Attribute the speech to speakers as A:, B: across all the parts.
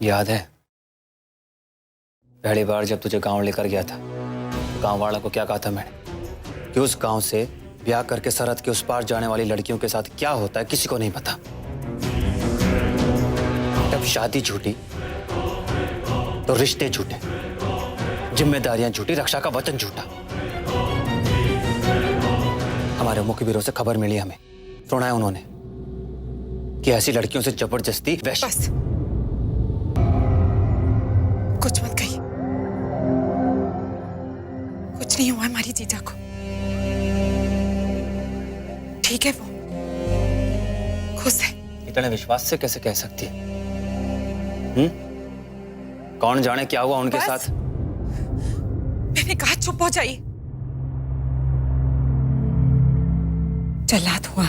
A: याद है पहली बार जब तुझे गांव लेकर गया था, गांव वाला को क्या कहा था मैंने कि उस गांव से ब्याह करके सरहद के उस पार जाने वाली लड़कियों के साथ क्या होता है किसी को नहीं पता। जब शादी झूठी तो रिश्ते झूठे, जिम्मेदारियां झूठी, रक्षा का वचन झूठा। हमारे मुखबिरों से खबर मिली, हमें सुना है उन्होंने कि ऐसी लड़कियों से जबरदस्ती
B: बस कुछ मत कही, कुछ नहीं हुआ हमारी जीजा को, ठीक है, वो खुश है।
A: इतने विश्वास से कैसे कह सकती है? कौन जाने क्या हुआ उनके साथ।
B: मैंने कहा चुप हो जाइए। जल्लाद हुआ,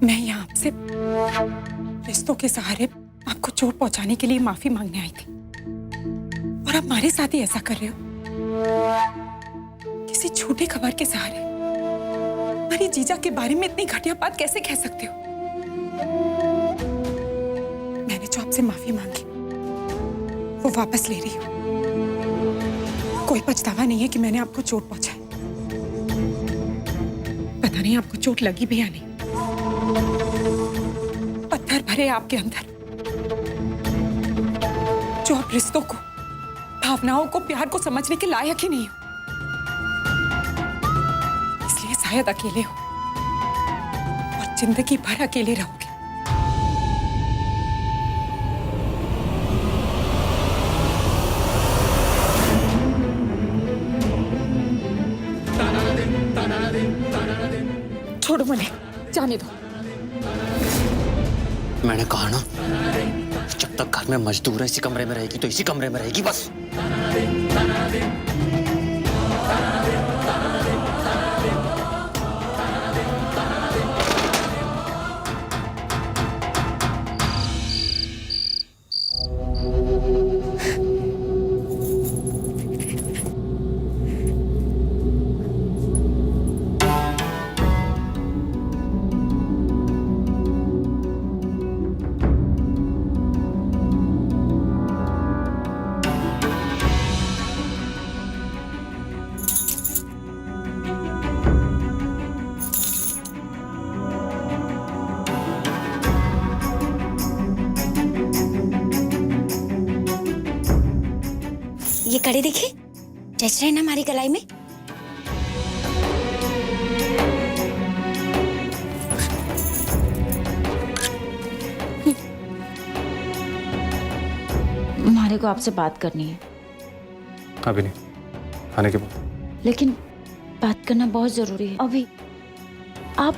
B: मैं यहाँ आपसे रिश्तों के सहारे आपको चोट पहुंचाने के लिए माफी मांगने आई थी, और आप हमारे साथ ही ऐसा कर रहे हो, किसी झूठी खबर के सहारे हमारी जीजा के बारे में इतनी घटिया बात कैसे कह सकते हो? मैंने जो आपसे माफी मांगी वो वापस ले रही हूँ। कोई पछतावा नहीं है कि मैंने आपको चोट पहुंचाई। पता नहीं आपको चोट लगी भी या नहीं, पत्थर भरे आपके अंदर, जो आप रिश्तों को, भावनाओं को, प्यार को समझने के लायक ही नहीं हो, इसलिए शायद अकेले हो और जिंदगी भर अकेले रहोगे। छोड़ो मुझे, जाने दो।
A: मैंने कहा ना, जब तक घर में मजदूर है इसी कमरे में रहेगी तो इसी कमरे में रहेगी बस।
C: ये कड़े देखिए, जच रहे हैं ना हमारी कलाई में।
D: हमारे को आपसे बात करनी है।
E: अभी नहीं, खाने के बाद।
D: लेकिन बात करना बहुत जरूरी है अभी। आप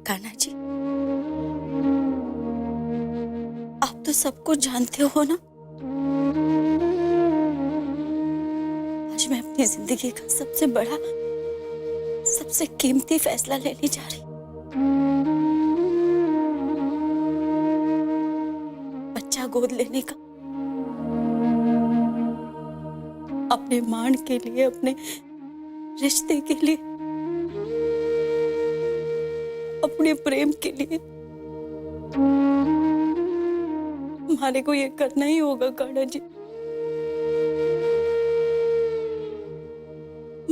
C: कान्हा जी, आप तो सब कुछ जानते हो ना। आज मैं अपनी जिंदगी का सबसे बड़ा, सबसे कीमती फैसला लेने जा रही हूँ। बच्चा गोद लेने का। अपने मान के लिए, अपने रिश्ते के लिए, अपने प्रेम के लिए हमारे को ये करना ही होगा कान्हा जी।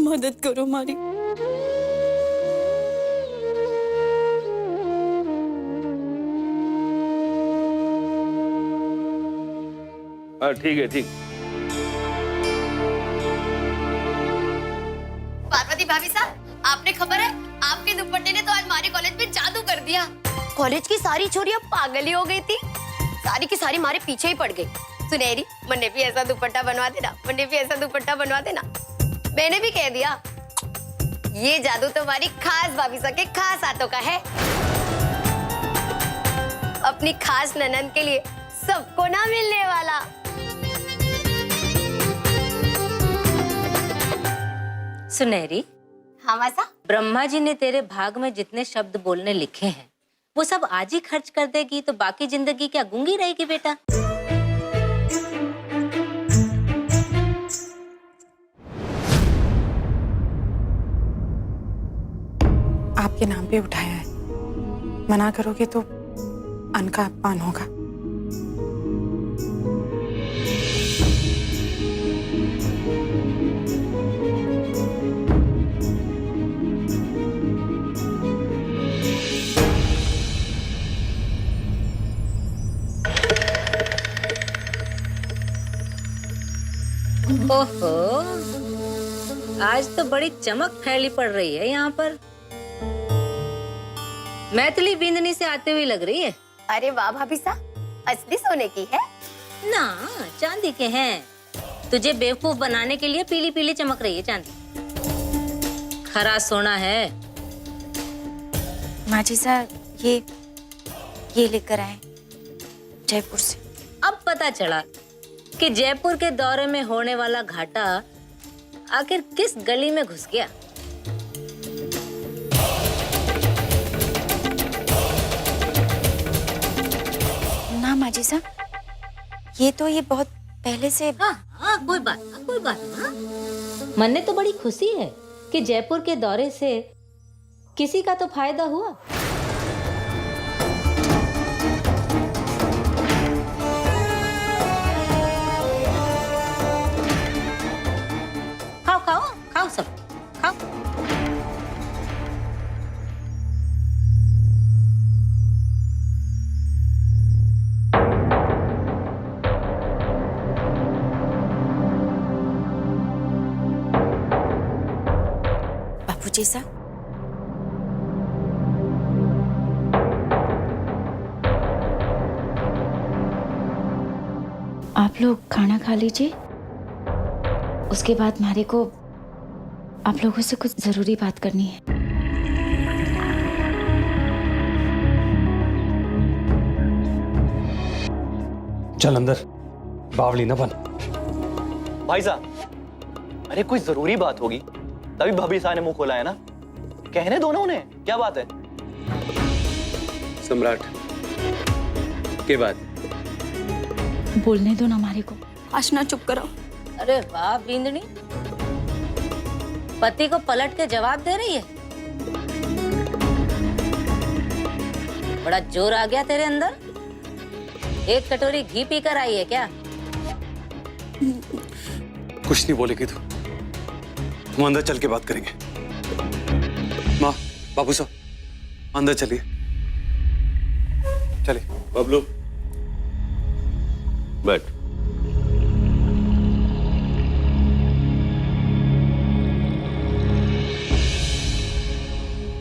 C: मदद करो हमारी।
E: ठीक है, ठीक।
F: पार्वती भाभी साहब, आपने खबर है आपके दुपट्टे ने तो आज हमारे कॉलेज में जादू कर दिया। कॉलेज की सारी छोरियां पागल ही हो गई थी, सारी की सारी हमारे पीछे ही पड़ गई। सुनहरी, मैंने भी ऐसा दुपट्टा बनवा देना, मैंने भी ऐसा दुपट्टा बनवा देना। मैंने भी कह दिया ये जादू तो हमारी खास भाभी साहब के खास हाथों का है। अपनी खास ननंद के लिए सबको ना मिलने वाला।
G: सुनहरी,
F: हाँ मासा।
G: ब्रह्मा जी ने तेरे भाग में जितने शब्द बोलने लिखे हैं वो सब आज ही खर्च कर देगी तो बाकी जिंदगी क्या गूंगी रहेगी बेटा?
B: आपके नाम पे उठाया है, मना करोगे तो अन्न का अपमान होगा।
G: ओहो, आज तो बड़ी चमक फैली पड़ रही है यहाँ पर। मैथिली बिंदनी से आते हुए लग रही है।
F: अरे वाह भाभी सा, असली सोने की है
G: ना, चांदी के हैं। तुझे बेवकूफ बनाने के लिए पीली पीली चमक रही है चांदी। खरा सोना है।
C: माँ जी साहब, ये लेकर आए जयपुर से।
G: अब पता चला कि जयपुर के दौरे में होने वाला घाटा आखिर किस गली में घुस गया।
C: ना माँ जी साहब, ये बहुत पहले से।
G: हाँ, कोई बात ना। मन ने तो बड़ी खुशी है कि जयपुर के दौरे से किसी का तो फायदा हुआ। खाओ सब खाओ।
C: बापूजी साहब,
D: आप लोग खाना खा लीजिए, उसके बाद मारे को आप लोगों से कुछ जरूरी बात करनी है।
E: चल अंदर, बावली ना बन।
H: भाई साहब, अरे कोई जरूरी बात होगी तभी भाभी साहब ने मुंह खोला है ना। कहने दो ना उन्हें, क्या बात है?
E: सम्राट के बाद
D: बोलने दो ना मारे को।
C: आशना चुप कराओ।
G: अरे वाह बिंदनी, पति को पलट के जवाब दे रही है। बड़ा जोर आ गया तेरे अंदर। एक कटोरी घी पीकर आई है क्या?
E: कुछ नहीं बोलेगी तू। हम अंदर चल के बात करेंगे। माँ, बाबू साहब, अंदर चलिए। चलिए।
I: बबलू, बैठ।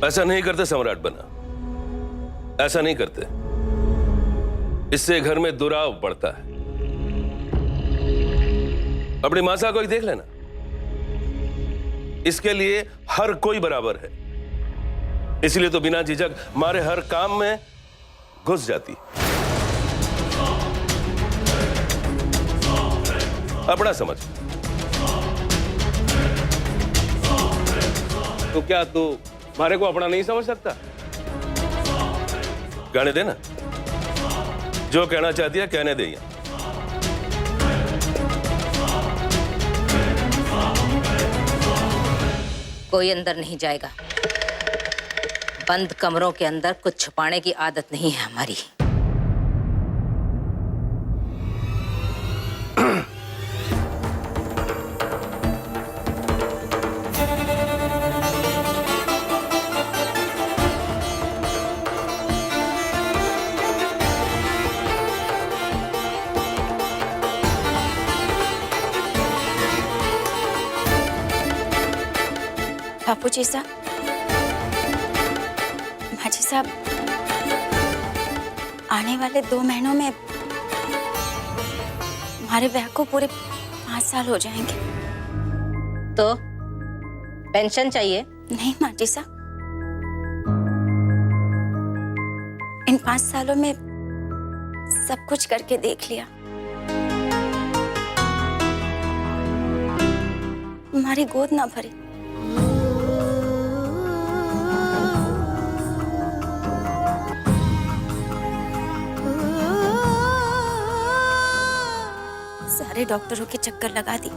I: ऐसा नहीं करते सम्राट बना, ऐसा नहीं करते। इससे घर में दुराव बढ़ता है। अपनी मासा को ही देख लेना, इसके लिए हर कोई बराबर है। इसलिए तो बिना झिझक मारे हर काम में घुस जाती। अपना समझ।
E: तो क्या तू मारे को अपना नहीं समझ सकता?
I: कहने देना, जो कहना चाहती है कहने दे।
G: कोई अंदर नहीं जाएगा। बंद कमरों के अंदर कुछ छुपाने की आदत नहीं है हमारी।
C: बापूजी साहब, माजी साहब, आने वाले 2 महीनों में हमारे ब्याह को पूरे 5 साल हो जाएंगे।
G: तो पेंशन चाहिए?
C: नहीं माजी साहब, इन 5 सालों में सब कुछ करके देख लिया। हमारी गोद ना भरी। सारे डॉक्टरों के चक्कर लगा दी,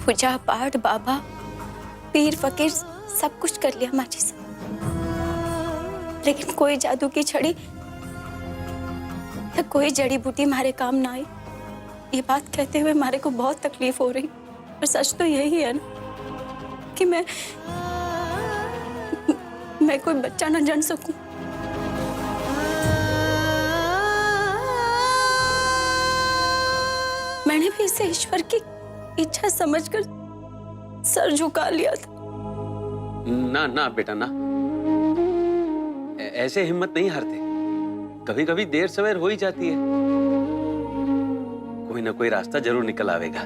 C: पूजा पाठ, बाबा, पीर फकीर सब कुछ कर लिया माँ जी से, लेकिन कोई जादू की छड़ी या कोई जड़ी बूटी हमारे काम ना आई। ये बात कहते हुए हमारे को बहुत तकलीफ हो रही, पर सच तो यही है ना कि मैं कोई बच्चा ना जन सकूं। मैंने भी इसे ईश्वर की इच्छा समझकर सर झुका लिया था।
J: ना ना बेटा ना, ऐसे हिम्मत नहीं हारते। कभी कभी देर सवेर हो ही जाती है, कोई ना कोई रास्ता जरूर निकल आवेगा।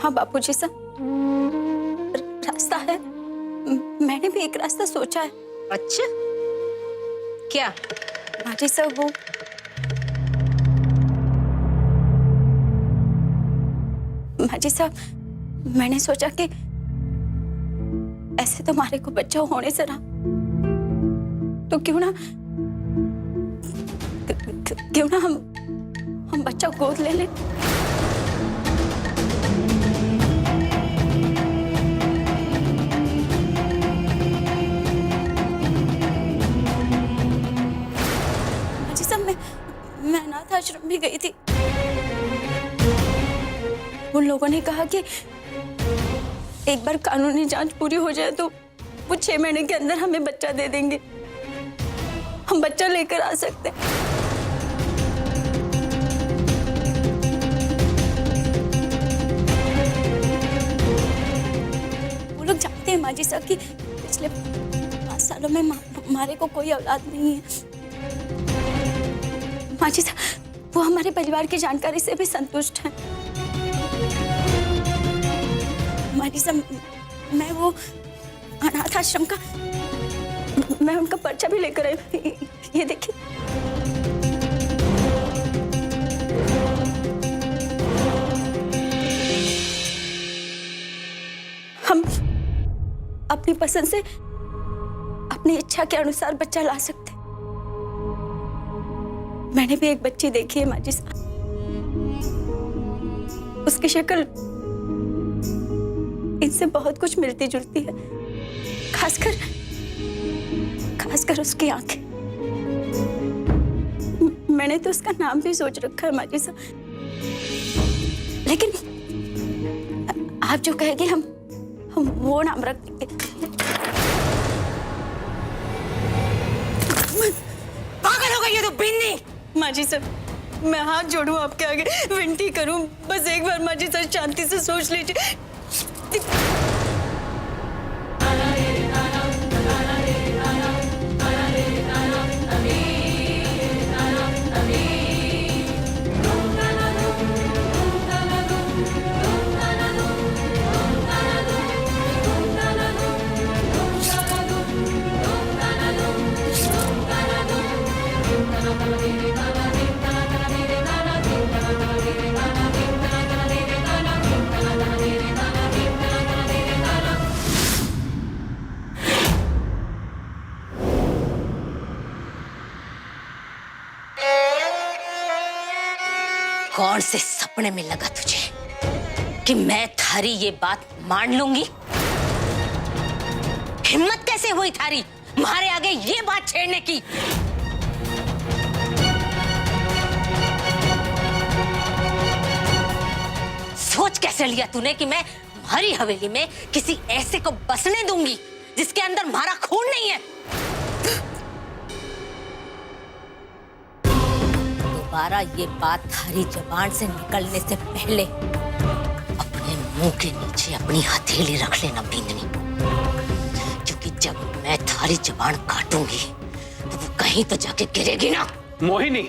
C: हाँ बापूजी साहब, रास्ता है। मैंने भी एक रास्ता सोचा है।
G: अच्छा, क्या?
C: माँ जी साहब, वो माँ जी साहब, मैंने सोचा कि ऐसे तो हमारे को बच्चा होने से रहा, तो क्यों ना हम बच्चा गोद ले लें। जी साहब, मैं अनाथ आश्रम भी गई थी। उन लोगों ने कहा कि एक बार कानूनी जांच पूरी हो जाए तो वो 6 महीने के अंदर हमें बच्चा दे देंगे, हम बच्चा लेकर आ सकते हैं। वो लोग जानते हैं माँ जी साहब कि पिछले 5 सालों में हमारे को कोई औलाद नहीं है। माँ जी साहब, वो हमारे परिवार की जानकारी से भी संतुष्ट हैं। माँ जी साहब, मैं वो अनाथ आश्रम का मैं उनका पर्चा भी लेकर आई। ये देखिए। हम अपनी पसंद से अपनी इच्छा के अनुसार बच्चा ला सकते। मैंने भी एक बच्ची देखी है माँ जी साहब, उसकी शक्ल इनसे बहुत कुछ मिलती जुलती है, खासकर उसकी आंखें। मैंने तो उसका नाम भी सोच रखा है माँ जी साहब, लेकिन आप जो कहेंगे हम वो नाम रख देंगे।
G: पागल हो गई है तू बिन्नी।
C: माँ जी साहब, मैं हाथ जोड़ूं आपके आगे, विनती करूं, बस एक बार माँ जी साहब शांति से सोच लीजिए।
G: कौन से सपने में लगा तुझे कि मैं थारी ये बात मान लूंगी? हिम्मत कैसे हुई थारी मारे आगे ये बात छेड़ने की? सोच कैसे लिया तूने कि मैं हरी हवेली में किसी ऐसे को बसने दूंगी जिसके अंदर हमारा खून नहीं है? दोबारा ये बात थारी जबान से निकलने से पहले अपने मुंह के नीचे अपनी हथेली रख लेना बिंदनी, क्योंकि जब मैं थारी जबान काटूंगी तो वो कहीं तो जाके गिरेगी ना।
J: मोहिनी,